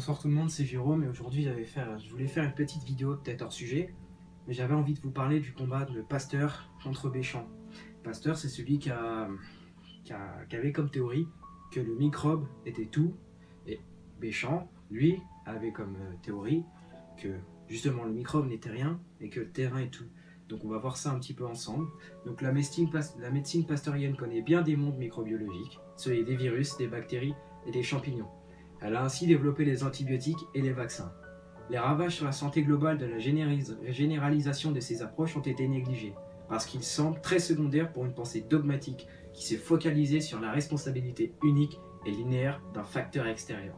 Bonsoir tout le monde, c'est Jérôme et aujourd'hui je voulais faire une petite vidéo peut-être hors sujet, mais j'avais envie de vous parler du combat de Pasteur contre Béchamp. Pasteur, c'est celui qui avait comme théorie que le microbe était tout, et Béchamp, lui, avait comme théorie que justement le microbe n'était rien et que le terrain est tout. Donc on va voir ça un petit peu ensemble. Donc la médecine pasteurienne connaît bien des mondes microbiologiques, ceux des virus, des bactéries et des champignons. Elle a ainsi développé les antibiotiques et les vaccins. Les ravages sur la santé globale de la généralisation de ces approches ont été négligés, parce qu'ils semblent très secondaires pour une pensée dogmatique qui s'est focalisée sur la responsabilité unique et linéaire d'un facteur extérieur.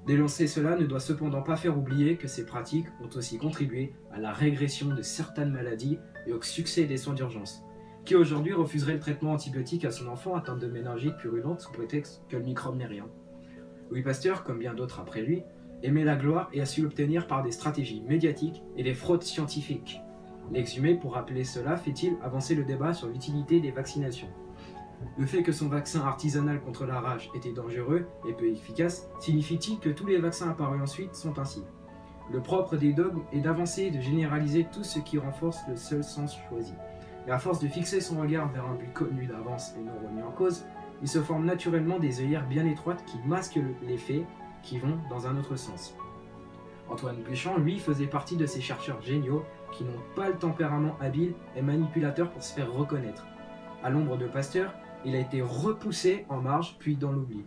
Dénoncer cela ne doit cependant pas faire oublier que ces pratiques ont aussi contribué à la régression de certaines maladies et au succès des soins d'urgence. Qui aujourd'hui refuserait le traitement antibiotique à son enfant atteint de méningite purulente sous prétexte que le microbe n'est rien? Louis Pasteur, comme bien d'autres après lui, aimait la gloire et a su l'obtenir par des stratégies médiatiques et des fraudes scientifiques. L'exhumé, pour rappeler cela, fait-il avancer le débat sur l'utilité des vaccinations. Le fait que son vaccin artisanal contre la rage était dangereux et peu efficace, signifie-t-il que tous les vaccins apparus ensuite sont ainsi? Le propre des dogmes est d'avancer et de généraliser tout ce qui renforce le seul sens choisi. Et à force de fixer son regard vers un but connu d'avance et non remis en cause, il se forme naturellement des œillères bien étroites qui masquent les faits qui vont dans un autre sens. Antoine Béchamp, lui, faisait partie de ces chercheurs géniaux qui n'ont pas le tempérament habile et manipulateur pour se faire reconnaître. À l'ombre de Pasteur, il a été repoussé en marge puis dans l'oubli.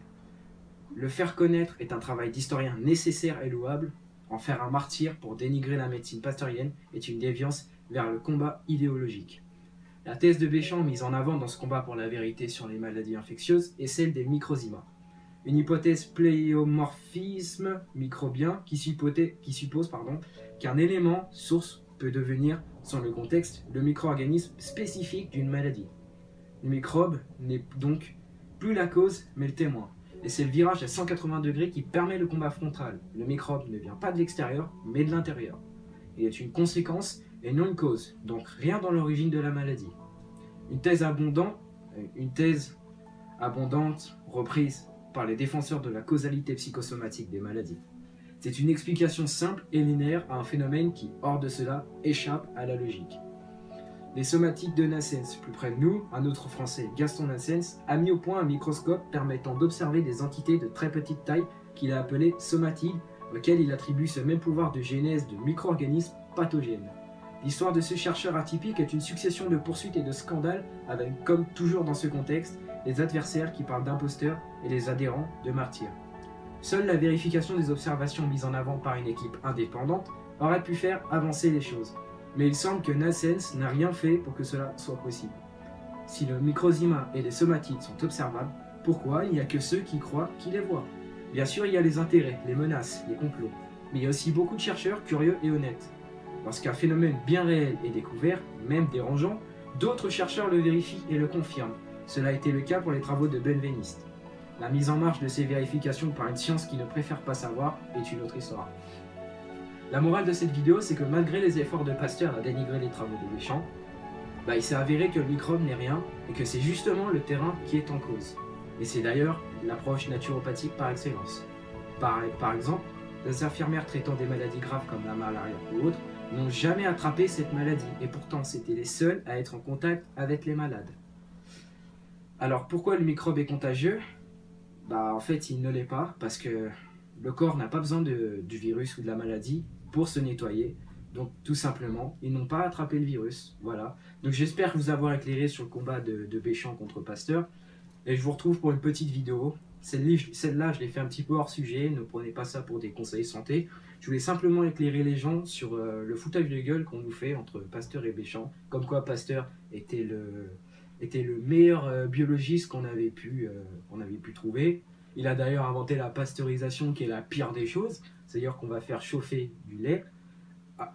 Le faire connaître est un travail d'historien nécessaire et louable. En faire un martyr pour dénigrer la médecine pasteurienne est une déviance vers le combat idéologique. La thèse de Béchamp mise en avant dans ce combat pour la vérité sur les maladies infectieuses est celle des microzymas. Une hypothèse pléomorphisme microbien qui suppose qu'un élément source peut devenir, sans le contexte, le micro-organisme spécifique d'une maladie. Le microbe n'est donc plus la cause, mais le témoin. Et c'est le virage à 180 degrés qui permet le combat frontal. Le microbe ne vient pas de l'extérieur, mais de l'intérieur. Il est une conséquence et non une cause, donc rien dans l'origine de la maladie. Une thèse abondante reprise par les défenseurs de la causalité psychosomatique des maladies. C'est une explication simple et linéaire à un phénomène qui, hors de cela, échappe à la logique. Les somatiques de Nassens, plus près de nous, un autre français, Gaston Nassens, a mis au point un microscope permettant d'observer des entités de très petite taille qu'il a appelées somatides, auxquelles il attribue ce même pouvoir de genèse de micro-organismes pathogènes. L'histoire de ce chercheur atypique est une succession de poursuites et de scandales avec, comme toujours dans ce contexte, les adversaires qui parlent d'imposteurs et les adhérents de martyrs. Seule la vérification des observations mises en avant par une équipe indépendante aurait pu faire avancer les choses. Mais il semble que Nassens n'a rien fait pour que cela soit possible. Si le microzyma et les somatides sont observables, pourquoi il n'y a que ceux qui croient qui les voient? Bien sûr, il y a les intérêts, les menaces, les complots, mais il y a aussi beaucoup de chercheurs curieux et honnêtes. Lorsqu'un phénomène bien réel est découvert, même dérangeant, d'autres chercheurs le vérifient et le confirment. Cela a été le cas pour les travaux de Benveniste. La mise en marche de ces vérifications par une science qui ne préfère pas savoir est une autre histoire. La morale de cette vidéo, c'est que malgré les efforts de Pasteur à dénigrer les travaux de Béchamp, il s'est avéré que le microbe n'est rien et que c'est justement le terrain qui est en cause. Et c'est d'ailleurs l'approche naturopathique par excellence. Par exemple, les infirmières traitant des maladies graves comme la malaria ou autres n'ont jamais attrapé cette maladie et pourtant c'était les seuls à être en contact avec les malades. Alors pourquoi le microbe est contagieux? En fait il ne l'est pas parce que le corps n'a pas besoin du virus ou de la maladie pour se nettoyer. Donc tout simplement, ils n'ont pas attrapé le virus. Voilà. Donc j'espère vous avoir éclairé sur le combat de Béchamp contre Pasteur. Et je vous retrouve pour une petite vidéo. Celle-là, je l'ai fait un petit peu hors sujet. Ne prenez pas ça pour des conseils santé. Je voulais simplement éclairer les gens sur le foutage de gueule qu'on nous fait entre Pasteur et Béchamp. Comme quoi Pasteur était le meilleur biologiste qu'on avait pu trouver. Il a d'ailleurs inventé la pasteurisation qui est la pire des choses. C'est-à-dire qu'on va faire chauffer du lait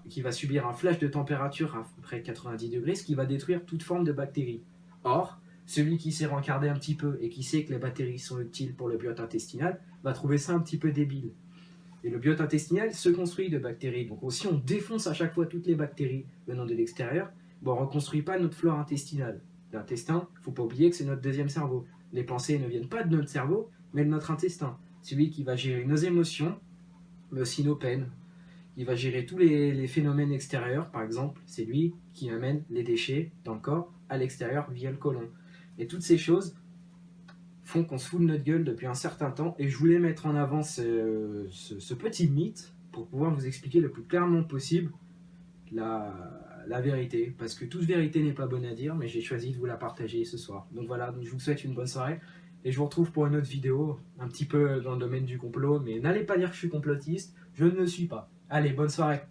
qui va subir un flash de température à peu près 90 degrés, ce qui va détruire toute forme de bactéries. Or, celui qui s'est rencardé un petit peu et qui sait que les bactéries sont utiles pour le biote intestinal va trouver ça un petit peu débile. Et le biote intestinal se construit de bactéries. Donc si on défonce à chaque fois toutes les bactéries venant de l'extérieur, on ne reconstruit pas notre flore intestinale. L'intestin, il ne faut pas oublier que c'est notre deuxième cerveau. Les pensées ne viennent pas de notre cerveau, mais de notre intestin. Celui qui va gérer nos émotions, mais aussi nos peines. Il va gérer tous les phénomènes extérieurs, par exemple, c'est lui qui amène les déchets dans le corps à l'extérieur via le côlon. Et toutes ces choses font qu'on se fout de notre gueule depuis un certain temps, et je voulais mettre en avant ce petit mythe pour pouvoir vous expliquer le plus clairement possible la vérité, parce que toute vérité n'est pas bonne à dire, mais j'ai choisi de vous la partager ce soir. Donc voilà, donc je vous souhaite une bonne soirée, et je vous retrouve pour une autre vidéo, un petit peu dans le domaine du complot, mais n'allez pas dire que je suis complotiste, je ne le suis pas. Allez, bonne soirée.